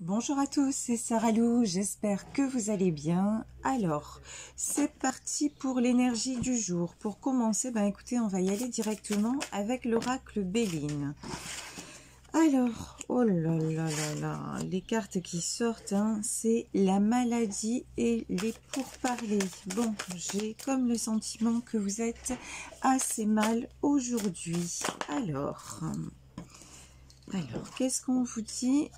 Bonjour à tous, c'est Sarah Lou, j'espère que vous allez bien. Alors, c'est parti pour l'énergie du jour. Pour commencer, écoutez, on va y aller directement avec l'oracle Béline. Alors, oh là là là là, les cartes qui sortent, c'est la maladie et les pourparlers. Bon, j'ai comme le sentiment que vous êtes assez mal aujourd'hui. Alors qu'est-ce qu'on vous dit ?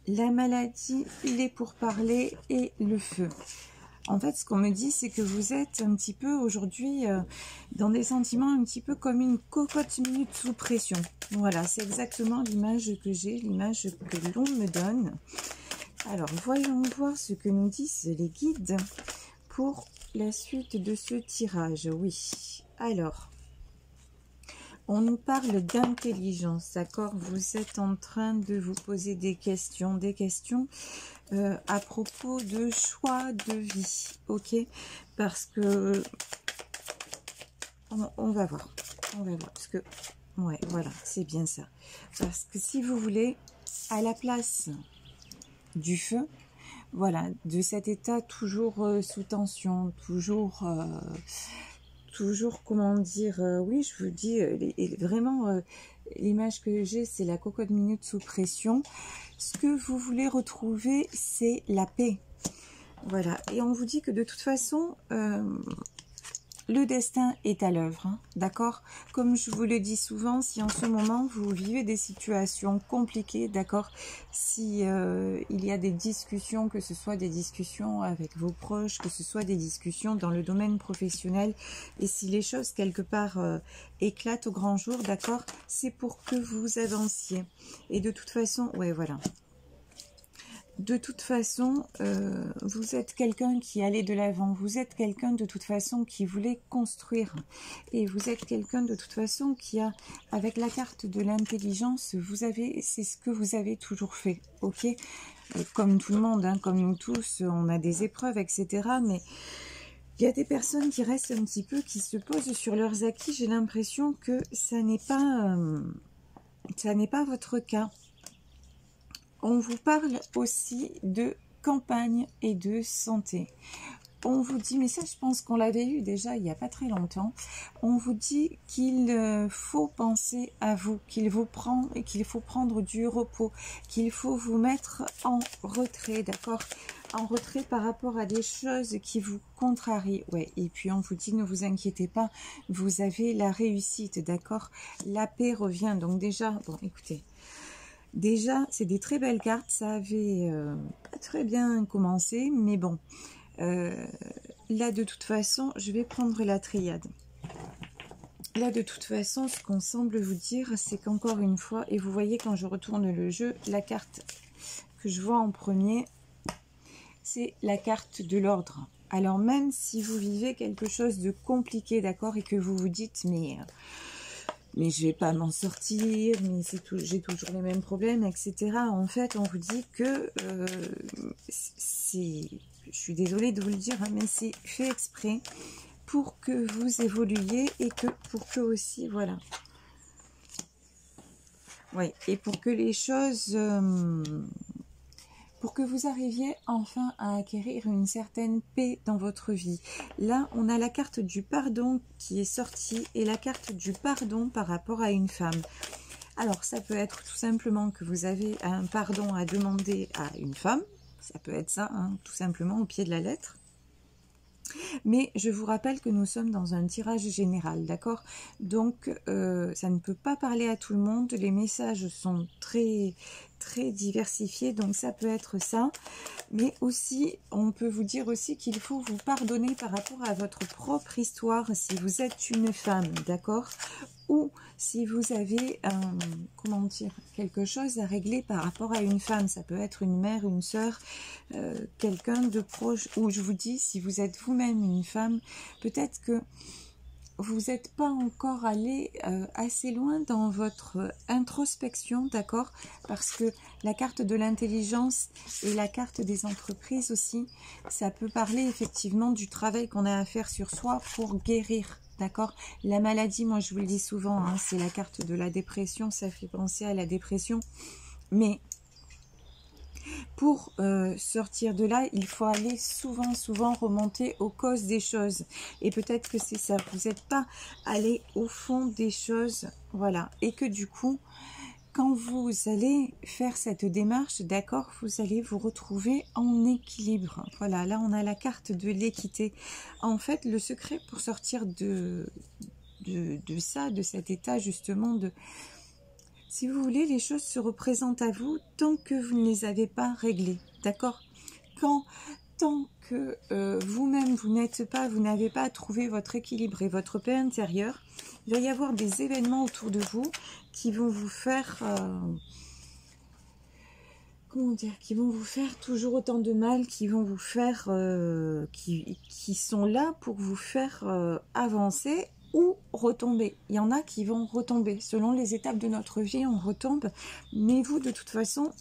La maladie, les pourparlers et le feu. En fait, ce qu'on me dit, c'est que vous êtes un petit peu aujourd'hui dans des sentiments un petit peu comme une cocotte minute sous pression. Voilà, c'est exactement l'image que j'ai, l'image que l'on me donne. Alors, voyons voir ce que nous disent les guides pour la suite de ce tirage. Oui, alors... on nous parle d'intelligence, d'accord? Vous êtes en train de vous poser des questions à propos de choix de vie, ok? Parce que on va voir, parce que ouais, voilà, c'est bien ça. Parce que si vous voulez, à la place du feu, voilà, de cet état toujours sous tension, toujours comment dire, oui, je vous dis, vraiment, l'image que j'ai, c'est la cocotte minute sous pression. Ce que vous voulez retrouver, c'est la paix. Voilà, et on vous dit que de toute façon, le destin est à l'œuvre, d'accord? Comme je vous le dis souvent, si en ce moment vous vivez des situations compliquées, d'accord? Si il y a des discussions, que ce soit des discussions avec vos proches, que ce soit des discussions dans le domaine professionnel, et si les choses quelque part éclatent au grand jour, d'accord? C'est pour que vous avanciez. Et de toute façon, ouais, voilà. De toute façon, vous êtes quelqu'un qui allait de l'avant, vous êtes quelqu'un de toute façon qui voulait construire, et vous êtes quelqu'un de toute façon qui a, avec la carte de l'intelligence, c'est ce que vous avez toujours fait, ok? Comme tout le monde, comme nous tous, on a des épreuves, etc. Mais il y a des personnes qui restent un petit peu, qui se posent sur leurs acquis. J'ai l'impression que ça n'est pas votre cas. On vous parle aussi de campagne et de santé. On vous dit, mais ça je pense qu'on l'avait eu déjà il n'y a pas très longtemps, on vous dit qu'il faut penser à vous, qu'il faut prendre du repos, qu'il faut vous mettre en retrait, d'accord? En retrait par rapport à des choses qui vous contrarient. Ouais, et puis on vous dit, ne vous inquiétez pas, vous avez la réussite, d'accord? La paix revient, donc déjà, bon écoutez, déjà, c'est des très belles cartes, ça avait pas très bien commencé, mais bon, là de toute façon, je vais prendre la triade. Là de toute façon, ce qu'on semble vous dire, c'est qu'encore une fois, et vous voyez quand je retourne le jeu, la carte que je vois en premier, c'est la carte de l'ordre. Alors même si vous vivez quelque chose de compliqué, d'accord, et que vous vous dites, mais je vais pas m'en sortir, mais j'ai toujours les mêmes problèmes, etc. En fait, on vous dit que je suis désolée de vous le dire, mais c'est fait exprès pour que vous évoluiez et que pour que aussi, voilà. Ouais, et pour que les choses, pour que vous arriviez enfin à acquérir une certaine paix dans votre vie. Là, on a la carte du pardon qui est sortie et la carte du pardon par rapport à une femme. Alors, ça peut être tout simplement que vous avez un pardon à demander à une femme. Ça peut être ça, tout simplement, au pied de la lettre. Mais je vous rappelle que nous sommes dans un tirage général, d'accord? Donc, ça ne peut pas parler à tout le monde. Les messages sont très, très diversifiés, donc ça peut être ça. Mais aussi, on peut vous dire aussi qu'il faut vous pardonner par rapport à votre propre histoire si vous êtes une femme, d'accord? Ou si vous avez, comment dire, quelque chose à régler par rapport à une femme. Ça peut être une mère, une sœur, quelqu'un de proche. Ou je vous dis, si vous êtes vous-même une femme, peut-être que vous n'êtes pas encore allé assez loin dans votre introspection, d'accord? Parce que la carte de l'intelligence et la carte des entreprises aussi, ça peut parler effectivement du travail qu'on a à faire sur soi pour guérir. D'accord? La maladie, moi je vous le dis souvent, c'est la carte de la dépression, ça fait penser à la dépression. Mais Pour sortir de là, il faut aller souvent remonter aux causes des choses. Et peut-être que c'est ça, vous n'êtes pas allé au fond des choses, voilà. Et que du coup, quand vous allez faire cette démarche, d'accord, vous allez vous retrouver en équilibre. Voilà, là on a la carte de l'équité. En fait, le secret pour sortir de ça, de cet état justement de... Si vous voulez, les choses se représentent à vous tant que vous ne les avez pas réglées, d'accord? Tant que vous-même, vous n'avez pas trouvé votre équilibre et votre paix intérieure, il va y avoir des événements autour de vous qui vont vous faire... comment dire, qui vont vous faire toujours autant de mal, qui vont vous faire... qui sont là pour vous faire avancer ou retomber. Il y en a qui vont retomber. Selon les étapes de notre vie, on retombe. Mais vous, de toute façon,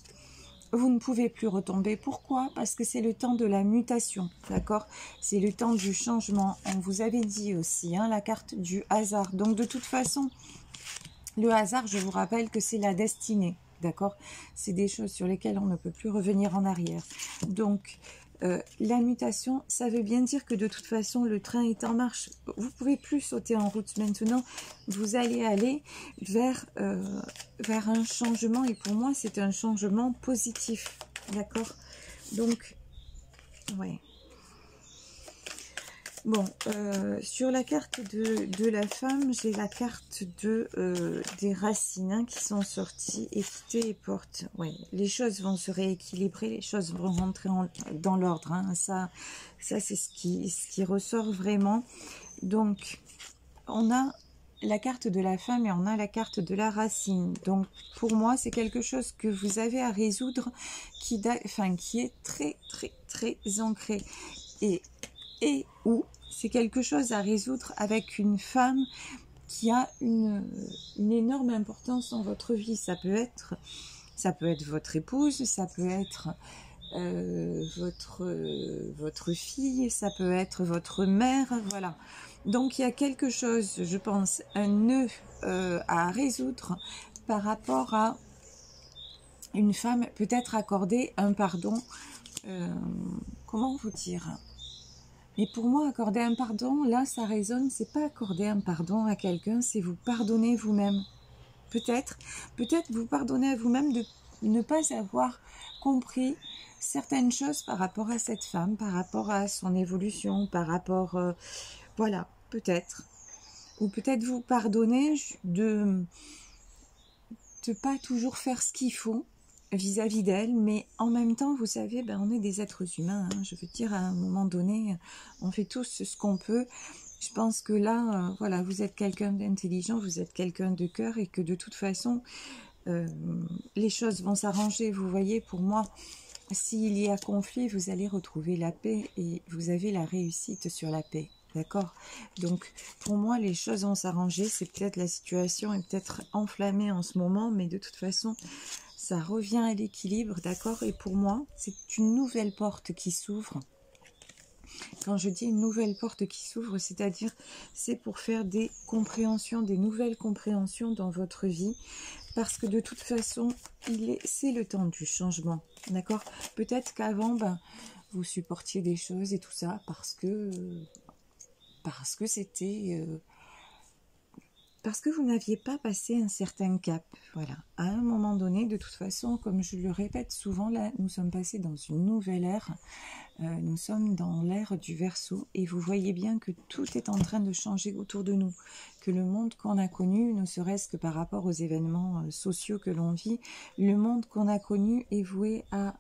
vous ne pouvez plus retomber. Pourquoi? Parce que c'est le temps de la mutation, d'accord? C'est le temps du changement. On vous avait dit aussi, hein, la carte du hasard. Donc, de toute façon, le hasard, je vous rappelle que c'est la destinée, d'accord? C'est des choses sur lesquelles on ne peut plus revenir en arrière. Donc, la mutation, ça veut bien dire que de toute façon, le train est en marche. Vous ne pouvez plus sauter en route maintenant. Vous allez aller vers un changement. Et pour moi, c'est un changement positif. D'accord? Donc, ouais. Bon, sur la carte de la femme, j'ai la carte des racines hein, qui sont sorties, équité et porte. Ouais, les choses vont se rééquilibrer, les choses vont rentrer dans l'ordre. Hein. Ça c'est ce qui ressort vraiment. Donc, on a la carte de la femme et on a la carte de la racine. Donc, pour moi, c'est quelque chose que vous avez à résoudre qui est très ancré. Et où c'est quelque chose à résoudre avec une femme qui a une énorme importance dans votre vie. Ça peut être votre épouse, ça peut être votre fille, ça peut être votre mère, voilà. Donc il y a quelque chose, je pense, un nœud à résoudre par rapport à une femme, peut-être accorder un pardon, comment vous dire ? Mais pour moi, accorder un pardon, là, ça résonne, c'est pas accorder un pardon à quelqu'un, c'est vous pardonner vous-même. Peut-être vous pardonner à vous-même de ne pas avoir compris certaines choses par rapport à cette femme, par rapport à son évolution, par rapport... voilà, peut-être. Ou peut-être vous pardonner de pas toujours faire ce qu'il faut vis-à-vis d'elle, mais en même temps, vous savez, on est des êtres humains, hein, je veux dire, à un moment donné, on fait tous ce qu'on peut. Je pense que là, voilà, vous êtes quelqu'un d'intelligent, vous êtes quelqu'un de cœur, et que de toute façon, les choses vont s'arranger. Vous voyez, pour moi, s'il y a conflit, vous allez retrouver la paix, et vous avez la réussite sur la paix. D'accord? Donc, pour moi, les choses vont s'arranger. C'est peut-être la situation est peut-être enflammée en ce moment, mais de toute façon, ça revient à l'équilibre, d'accord? Et pour moi, c'est une nouvelle porte qui s'ouvre. Quand je dis une nouvelle porte qui s'ouvre, c'est-à-dire, c'est pour faire des compréhensions, des nouvelles compréhensions dans votre vie. Parce que de toute façon, c'est le temps du changement, d'accord? Peut-être qu'avant, vous supportiez des choses et tout ça parce que c'était... parce que vous n'aviez pas passé un certain cap, voilà. À un moment donné, de toute façon, comme je le répète souvent, là, nous sommes passés dans une nouvelle ère. Nous sommes dans l'ère du Verseau, et vous voyez bien que tout est en train de changer autour de nous. Que le monde qu'on a connu, ne serait-ce que par rapport aux événements sociaux que l'on vit, le monde qu'on a connu est voué à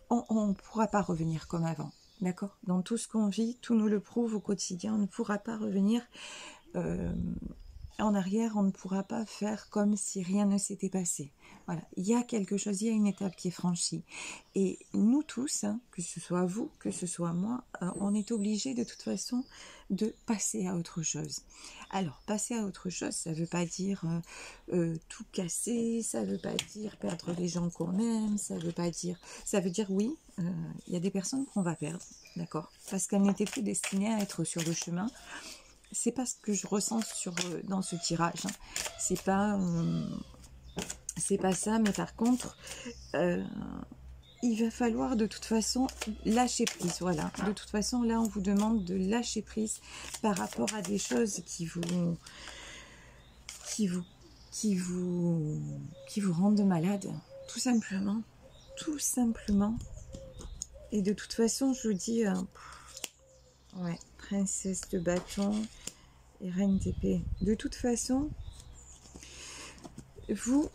on ne pourra pas revenir comme avant. D'accord? Dans tout ce qu'on vit, tout nous le prouve au quotidien, on ne pourra pas revenir en arrière, on ne pourra pas faire comme si rien ne s'était passé. Voilà, il y a quelque chose, il y a une étape qui est franchie. Et nous tous, hein, que ce soit vous, que ce soit moi, on est obligés de toute façon de passer à autre chose. Alors, passer à autre chose, ça ne veut pas dire tout casser, ça ne veut pas dire perdre les gens qu'on aime, ça veut dire oui, il y a des personnes qu'on va perdre, d'accord? Parce qu'elles n'étaient plus destinées à être sur le chemin. C'est pas ce que je ressens dans ce tirage. Hein. C'est pas c'est pas ça, mais par contre, il va falloir de toute façon lâcher prise. Voilà, de toute façon, là, on vous demande de lâcher prise par rapport à des choses qui vous rendent malade, tout simplement. Tout simplement. Et de toute façon, je vous dis, ouais, princesse de bâton et reine d'épée. De toute façon, vous,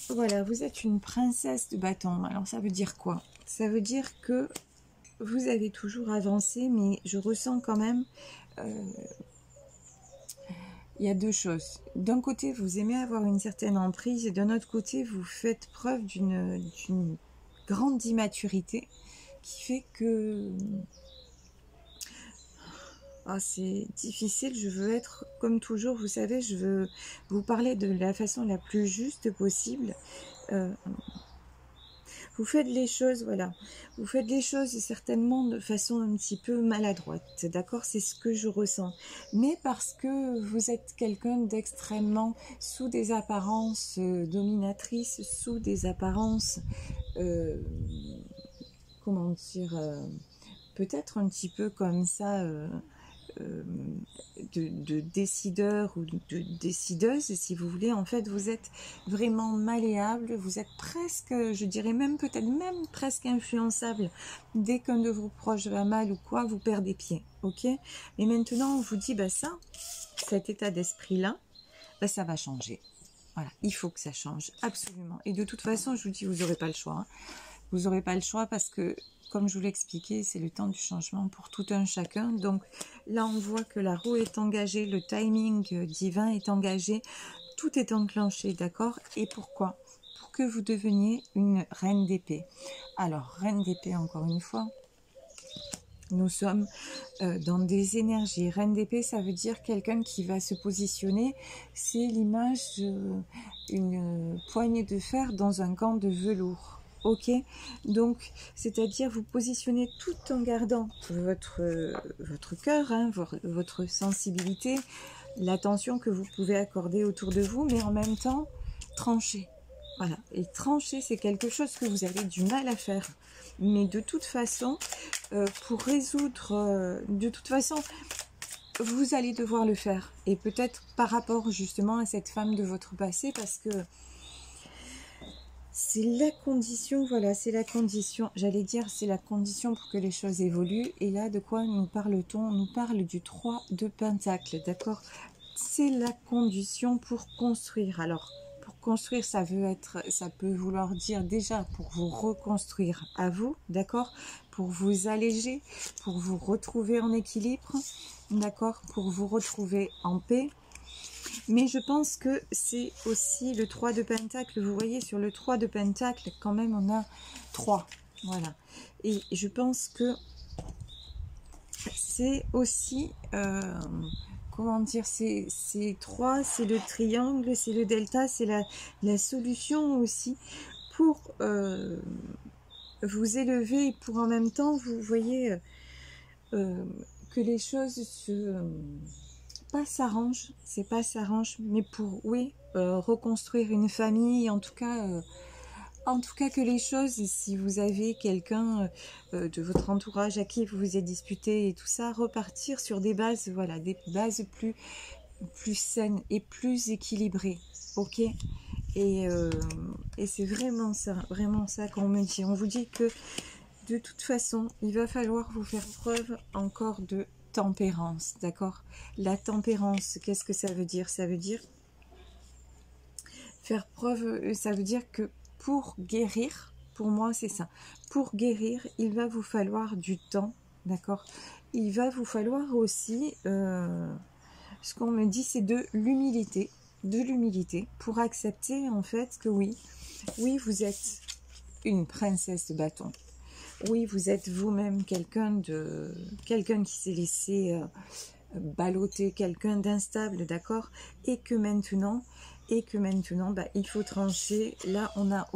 voilà, vous êtes une princesse de bâton. Alors, ça veut dire quoi? Ça veut dire que vous avez toujours avancé, mais je ressens quand même... il y a deux choses. D'un côté, vous aimez avoir une certaine emprise, et d'un autre côté, vous faites preuve d'une grande immaturité qui fait que... Ah, c'est difficile, je veux être comme toujours, vous savez, je veux vous parler de la façon la plus juste possible. Vous faites les choses, voilà, vous faites les choses certainement de façon un petit peu maladroite, d'accord? C'est ce que je ressens. Mais parce que vous êtes quelqu'un d'extrêmement sous des apparences dominatrices, sous des apparences, comment dire, peut-être un petit peu comme ça... de décideur ou de décideuse, si vous voulez. En fait, vous êtes vraiment malléable, vous êtes presque, je dirais même peut-être même presque influençable. Dès qu'un de vos proches va mal ou quoi, vous perdez pied, ok? Mais maintenant, on vous dit, bah ça, cet état d'esprit-là, bah ça va changer. Voilà, il faut que ça change, absolument. Et de toute façon, je vous dis, vous n'aurez pas le choix. Hein. Vous n'aurez pas le choix parce que, comme je vous l'ai expliqué, c'est le temps du changement pour tout un chacun. Donc là, on voit que la roue est engagée, le timing divin est engagé, tout est enclenché, d'accord? Et pourquoi? Pour que vous deveniez une reine d'épée. Alors, reine d'épée, encore une fois, nous sommes dans des énergies. Reine d'épée, ça veut dire quelqu'un qui va se positionner. C'est l'image d'une poignée de fer dans un gant de velours. Ok, donc c'est-à-dire vous positionnez tout en gardant votre cœur, hein, votre sensibilité, l'attention que vous pouvez accorder autour de vous, mais en même temps trancher. Voilà, et trancher, c'est quelque chose que vous avez du mal à faire. Mais de toute façon, pour résoudre, de toute façon, vous allez devoir le faire. Et peut-être par rapport justement à cette femme de votre passé, parce que c'est la condition, voilà, c'est la condition, j'allais dire, c'est la condition pour que les choses évoluent. Et là, de quoi nous parle-t-on? On nous parle du 3 de Pentacle, d'accord? C'est la condition pour construire. Alors, pour construire, ça peut vouloir dire déjà pour vous reconstruire à vous, d'accord? Pour vous alléger, pour vous retrouver en équilibre, d'accord? Pour vous retrouver en paix. Mais je pense que c'est aussi le 3 de Pentacle. Vous voyez, sur le 3 de Pentacle, quand même, on a 3. Voilà. Et je pense que c'est aussi... comment dire, c'est 3, c'est le triangle, c'est le delta, c'est la solution aussi pour vous élever et pour en même temps, vous voyez que les choses pas s'arrangent, c'est pas s'arrangent, mais pour, oui, reconstruire une famille, en tout cas que les choses, si vous avez quelqu'un de votre entourage à qui vous vous êtes disputé et tout ça, repartir sur des bases, voilà, des bases plus saines et plus équilibrées, ok? Et c'est vraiment ça qu'on me dit. On vous dit que de toute façon, il va falloir vous faire preuve encore de tempérance, d'accord? La tempérance, qu'est-ce que ça veut dire? Ça veut dire faire preuve, ça veut dire que pour guérir, pour moi c'est ça, pour guérir, il va vous falloir du temps, d'accord? Il va vous falloir aussi, ce qu'on me dit, c'est de l'humilité pour accepter en fait que oui, vous êtes une princesse de bâton. Oui, vous êtes vous-même quelqu'un qui s'est laissé balloter, quelqu'un d'instable, d'accord? Et que maintenant, bah, il faut trancher. Là, on a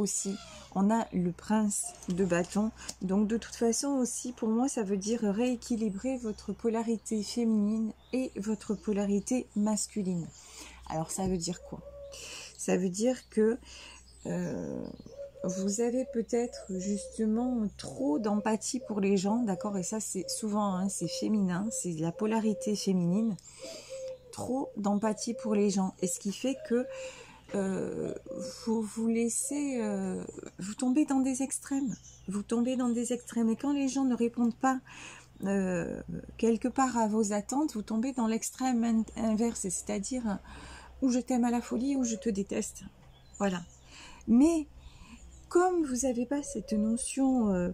le prince de bâton. Donc, de toute façon aussi, pour moi, ça veut dire rééquilibrer votre polarité féminine et votre polarité masculine. Alors, ça veut dire quoi? Ça veut dire que vous avez peut-être justement trop d'empathie pour les gens, d'accord? Et ça, c'est souvent, hein, c'est féminin, c'est la polarité féminine. Trop d'empathie pour les gens. Et ce qui fait que vous vous laissez... vous tombez dans des extrêmes. Vous tombez dans des extrêmes. Et quand les gens ne répondent pas quelque part à vos attentes, vous tombez dans l'extrême inverse. C'est-à-dire, ou je t'aime à la folie, ou je te déteste. Voilà. Mais comme vous n'avez pas cette notion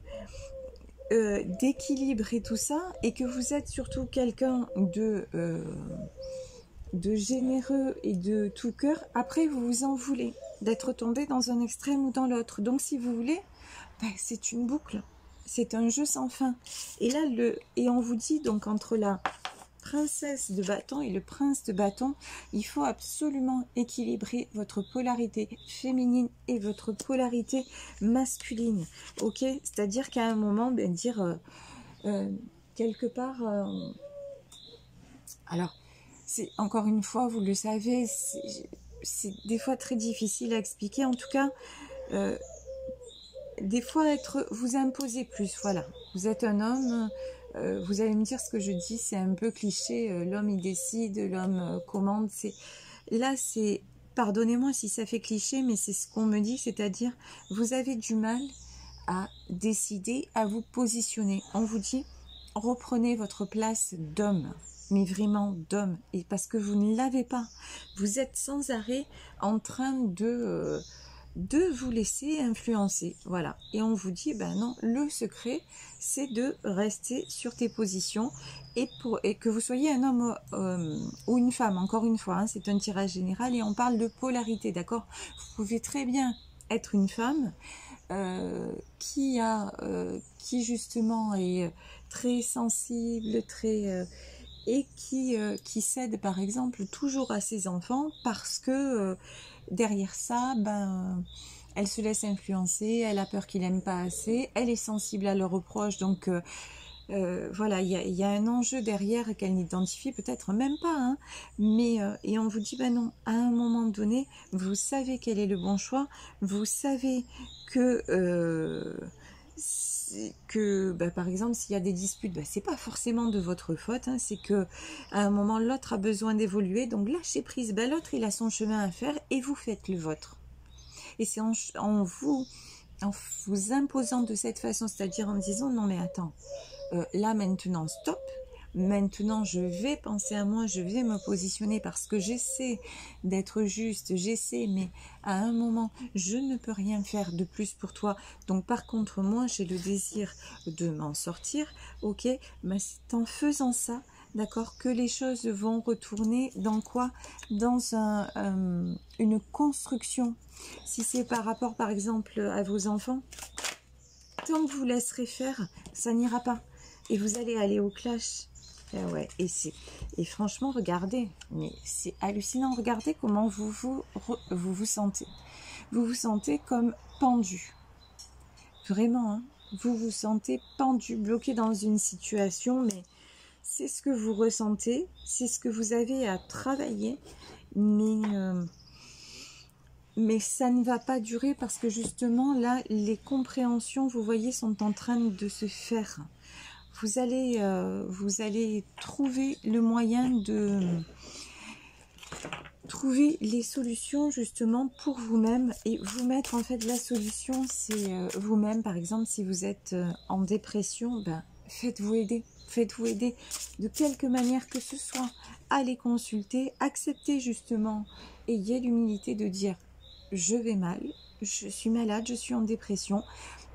d'équilibre et tout ça, et que vous êtes surtout quelqu'un de généreux et de tout cœur, après vous vous en voulez d'être tombé dans un extrême ou dans l'autre. Donc si vous voulez, ben, c'est une boucle, c'est un jeu sans fin. Et là, on vous dit donc entre la princesse de bâton et le prince de bâton, il faut absolument équilibrer votre polarité féminine et votre polarité masculine, ok? C'est-à-dire qu'à un moment, ben, dire quelque part, alors c'est encore une fois, vous le savez, c'est des fois très difficile à expliquer. En tout cas, des fois vous imposez plus. Voilà, vous êtes un homme. Vous allez me dire ce que je dis, c'est un peu cliché. L'homme il décide, l'homme commande. Là, c'est, pardonnez-moi si ça fait cliché, mais c'est ce qu'on me dit, c'est-à-dire vous avez du mal à décider, à vous positionner. On vous dit, reprenez votre place d'homme. Mais vraiment d'homme, et parce que vous ne l'avez pas. Vous êtes sans arrêt en train de vous laisser influencer. Voilà. Et on vous dit, ben non, le secret, c'est de rester sur tes positions, et que vous soyez un homme ou une femme, encore une fois, hein, c'est un tirage général, et on parle de polarité, d'accord? Vous pouvez très bien être une femme qui justement est très sensible, très... et qui cède par exemple toujours à ses enfants parce que derrière ça, ben, elle se laisse influencer, elle a peur qu'il n'aime pas assez, elle est sensible à leurs reproches, donc voilà, il y a un enjeu derrière qu'elle n'identifie peut-être même pas, hein, mais et on vous dit, ben non, à un moment donné, vous savez quel est le bon choix, vous savez que bah, par exemple s'il y a des disputes, bah, c'est pas forcément de votre faute, hein, c'est que à un moment l'autre a besoin d'évoluer, donc lâchez prise, bah, l'autre il a son chemin à faire et vous faites le vôtre. Et c'est en vous imposant de cette façon, c'est-à-dire en disant non mais attends, là maintenant stop, maintenant je vais penser à moi, je vais me positionner parce que j'essaie d'être juste, j'essaie, mais à un moment je ne peux rien faire de plus pour toi, donc par contre moi j'ai le désir de m'en sortir, ok, mais c'est en faisant ça, d'accord, que les choses vont retourner dans quoi? Dans une construction. Si c'est par rapport par exemple à vos enfants, tant que vous laisserez faire, ça n'ira pas. Et vous allez aller au clash. Ouais, et franchement, regardez, mais c'est hallucinant. Regardez comment vous vous sentez. Vous vous sentez comme pendu. Vraiment, hein, vous vous sentez pendu, bloqué dans une situation, mais c'est ce que vous ressentez, c'est ce que vous avez à travailler, mais ça ne va pas durer parce que justement là, les compréhensions, vous voyez, sont en train de se faire. Vous allez trouver le moyen de trouver les solutions justement pour vous-même et vous mettre en fait la solution, c'est vous-même. Par exemple, si vous êtes en dépression, ben, faites-vous aider. Faites-vous aider de quelque manière que ce soit. Allez consulter, acceptez justement, ayez l'humilité de dire je vais mal, je suis malade, je suis en dépression.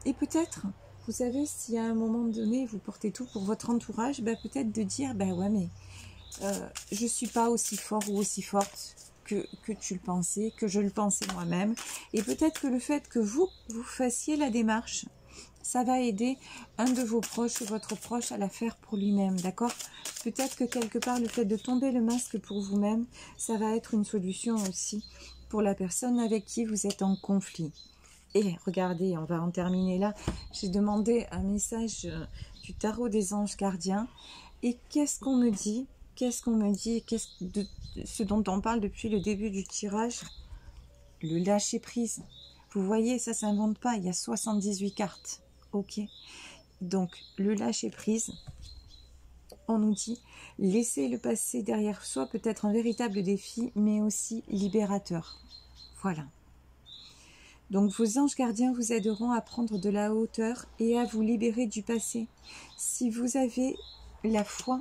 Et peut-être, vous savez, si à un moment donné, vous portez tout pour votre entourage, bah, peut-être de dire, bah ouais, mais je ne suis pas aussi fort ou aussi forte que tu le pensais, que je le pensais moi-même. Et peut-être que le fait que vous fassiez la démarche, ça va aider un de vos proches ou votre proche à la faire pour lui-même, d'accord? Peut-être que quelque part, le fait de tomber le masque pour vous-même, ça va être une solution aussi pour la personne avec qui vous êtes en conflit. Et regardez, on va en terminer là. J'ai demandé un message du tarot des anges gardiens. Et qu'est-ce qu'on me dit? Qu'est-ce qu'on me dit? Ce dont on parle depuis le début du tirage? Le lâcher prise. Vous voyez, ça s'invente pas, il y a 78 cartes. Ok. Donc, le lâcher-prise, on nous dit, laisser le passé derrière soi peut être un véritable défi, mais aussi libérateur. Voilà. Donc, vos anges gardiens vous aideront à prendre de la hauteur et à vous libérer du passé. Si vous avez la foi,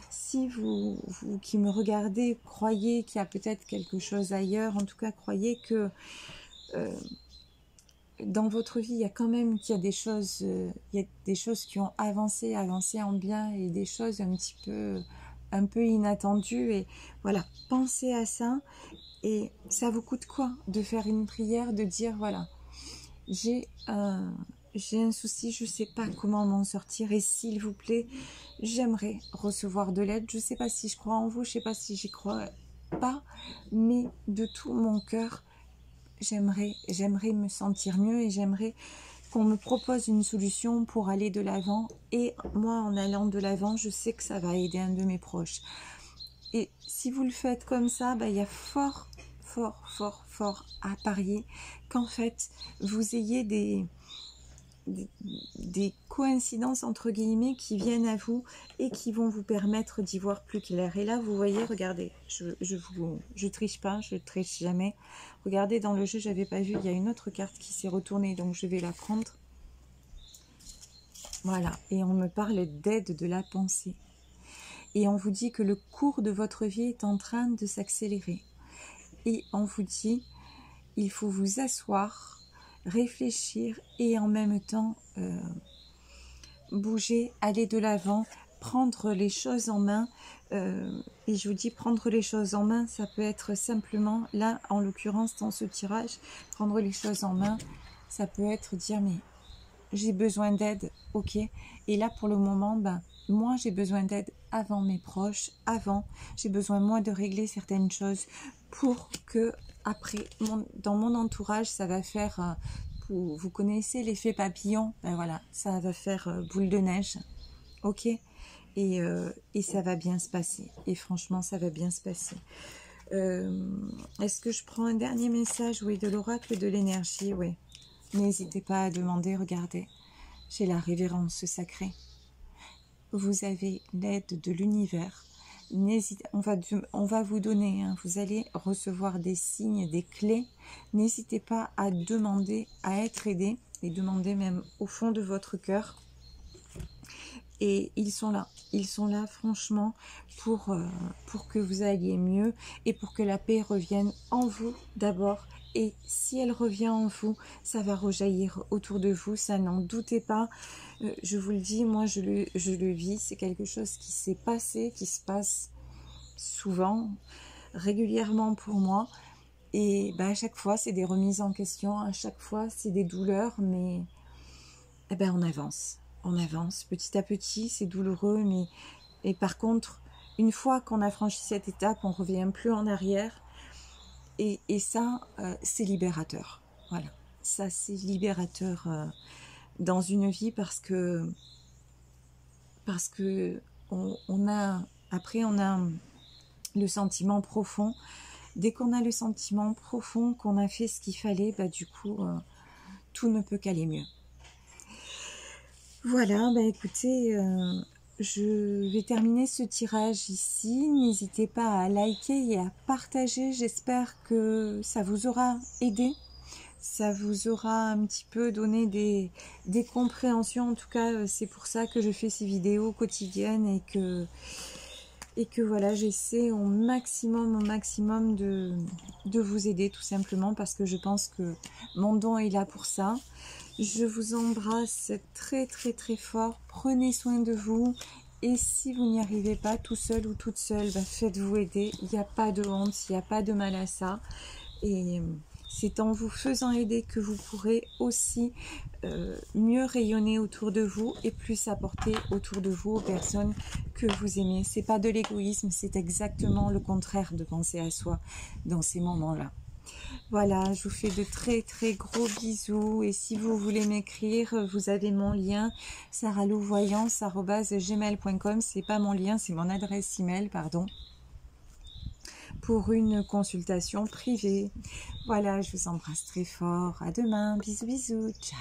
si vous qui me regardez, croyez qu'il y a peut-être quelque chose ailleurs, en tout cas, croyez que dans votre vie, il y a quand même qu'il y a des choses, qui ont avancé en bien et des choses un peu inattendues. Et voilà, pensez à ça. Et ça vous coûte quoi de faire une prière, de dire voilà, j'ai un souci, je ne sais pas comment m'en sortir et s'il vous plaît, j'aimerais recevoir de l'aide. Je ne sais pas si je crois en vous, je ne sais pas si j'y crois pas, mais de tout mon cœur, j'aimerais me sentir mieux et j'aimerais qu'on me propose une solution pour aller de l'avant. Et moi, en allant de l'avant, je sais que ça va aider un de mes proches. Et si vous le faites comme ça, il y a fort à parier qu'en fait, vous ayez des coïncidences entre guillemets qui viennent à vous et qui vont vous permettre d'y voir plus clair. Et là, vous voyez, regardez, je triche pas, je triche jamais. Regardez, dans le jeu, j'avais pas vu, il y a une autre carte qui s'est retournée, donc je vais la prendre. Voilà, et on me parle d'aide de la pensée. Et on vous dit que le cours de votre vie est en train de s'accélérer. Et on vous dit, il faut vous asseoir, réfléchir et en même temps bouger, aller de l'avant, prendre les choses en main. Et je vous dis, prendre les choses en main, ça peut être simplement, là en l'occurrence dans ce tirage, prendre les choses en main, ça peut être dire mais j'ai besoin d'aide, ok. Et là pour le moment, moi j'ai besoin d'aide avant mes proches, j'ai besoin moi de régler certaines choses pour que après dans mon entourage ça va faire, vous connaissez l'effet papillon, voilà, ça va faire boule de neige, ok. Et ça va bien se passer, et franchement ça va bien se passer. Est-ce que je prends un dernier message? Oui, de l'oracle de l'énergie, oui. N'hésitez pas à demander, regardez, j'ai la révérence sacrée. Vous avez l'aide de l'univers. On va vous donner, vous allez recevoir des signes, des clés. N'hésitez pas à demander, à être aidé, et demander même au fond de votre cœur. Et ils sont là franchement pour que vous alliez mieux et pour que la paix revienne en vous d'abord. Et si elle revient en vous, ça va rejaillir autour de vous, ça n'en doutez pas. Je vous le dis, moi je le vis, c'est quelque chose qui s'est passé, qui se passe souvent, régulièrement pour moi. Et à chaque fois, c'est des remises en question, à chaque fois, c'est des douleurs, mais on avance. On avance petit à petit, c'est douloureux, mais et par contre, une fois qu'on a franchi cette étape, on ne revient plus en arrière. Et ça, c'est libérateur. Voilà, ça c'est libérateur dans une vie parce que on a le sentiment profond. Dès qu'on a le sentiment profond qu'on a fait ce qu'il fallait, du coup, tout ne peut qu'aller mieux. Voilà, écoutez, je vais terminer ce tirage ici. N'hésitez pas à liker et à partager. J'espère que ça vous aura aidé. Ça vous aura un petit peu donné des compréhensions. En tout cas, c'est pour ça que je fais ces vidéos quotidiennes et que voilà, j'essaie au maximum de vous aider tout simplement parce que je pense que mon don est là pour ça. Je vous embrasse très fort. Prenez soin de vous. Et si vous n'y arrivez pas tout seul ou toute seule, faites-vous aider. Il n'y a pas de honte, il n'y a pas de mal à ça. Et c'est en vous faisant aider que vous pourrez aussi mieux rayonner autour de vous et plus apporter autour de vous aux personnes que vous aimez. C'est pas de l'égoïsme, c'est exactement le contraire de penser à soi dans ces moments-là. Voilà, je vous fais de très gros bisous et si vous voulez m'écrire, vous avez mon lien sarahlouvoyance@gmail.com. C'est pas mon lien, c'est mon adresse email, pardon. pour une consultation privée. Voilà, je vous embrasse très fort. À demain. Bisous, bisous. Ciao.